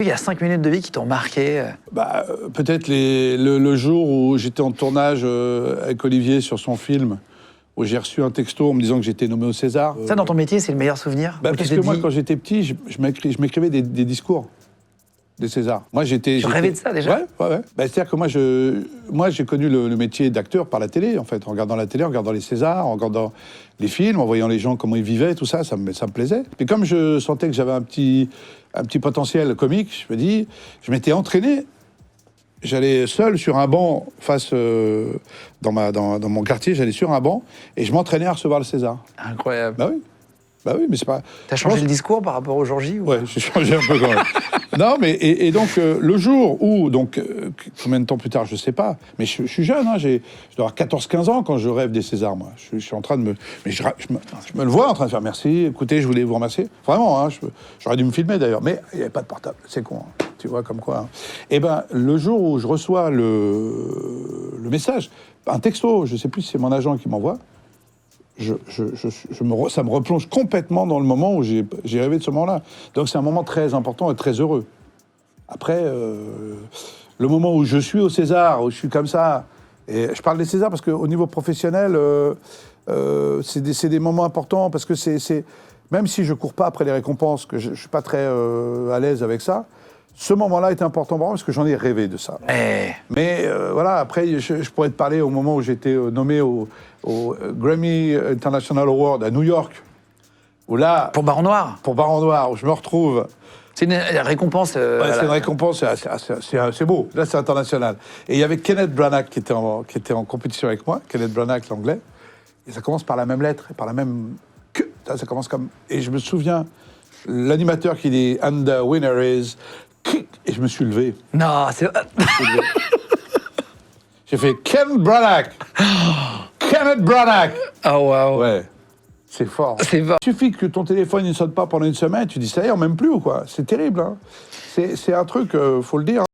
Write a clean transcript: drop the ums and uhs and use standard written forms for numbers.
Il y a 5 minutes de vie qui t'ont marqué. Peut-être le jour où j'étais en tournage avec Olivier sur son film, où j'ai reçu un texto en me disant que j'étais nommé au César. Ça, dans ton métier, c'est le meilleur souvenir? Parce que moi, quand j'étais petit, je m'écrivais des discours des Césars. Moi, Tu rêvais de ça, déjà? Ouais. C'est-à-dire que moi, j'ai connu le métier d'acteur par la télé, en fait, en regardant la télé, en regardant les Césars, en regardant les films, en voyant les gens, comment ils vivaient, tout ça, ça me plaisait. Et comme je sentais que j'avais un petit potentiel comique, je m'étais entraîné. J'allais seul sur un banc dans mon quartier, j'allais sur un banc et je m'entraînais à recevoir le César. Incroyable. Bah oui, mais c'est pas... T'as changé le discours par rapport au jour J ou... Ouais, j'ai changé un peu quand même. Non, mais et donc le jour où, combien de temps plus tard, je sais pas, mais je suis jeune, hein, je dois avoir 14-15 ans quand je rêve des Césars, moi. Je suis en train de me... Mais je me le vois en train de faire merci, écoutez, je voulais vous remercier. Vraiment, hein, j'aurais dû me filmer d'ailleurs, mais il n'y avait pas de portable, c'est con, hein, tu vois, comme quoi. Hein. Et ben, le jour où je reçois le message, un texto, je sais plus si c'est mon agent qui m'envoie, ça me replonge complètement dans le moment où j'ai rêvé de ce moment-là. Donc c'est un moment très important et très heureux. Après, le moment où je suis au César, où je suis comme ça, et je parle des Césars parce qu'au niveau professionnel, c'est des moments importants parce que même si je cours pas après les récompenses, que je suis pas très à l'aise avec ça, ce moment-là est important pour moi parce que j'en ai rêvé de ça. Mais voilà, après, je pourrais te parler au moment où j'étais nommé au Grammy International Award à New York, où là... Pour Baron Noir? Pour Baron Noir, où je me retrouve... C'est une récompense... Ouais, c'est une récompense, c'est beau. Là, c'est international. Et il y avait Kenneth Branagh qui était en compétition avec moi, Kenneth Branagh, l'anglais, et ça commence par la même lettre, et par la même... Ça commence comme... Et je me souviens, l'animateur qui dit « And the winner is... » Et je me suis levé. Non, c'est... J'ai fait Ken Branagh. Kenneth Branagh. Oh, waouh. Ouais, c'est fort. C'est fort. Il suffit que ton téléphone ne sonne pas pendant une semaine, tu dis ça y est, on m'aime plus ou quoi. C'est terrible, hein. C'est un truc, faut le dire.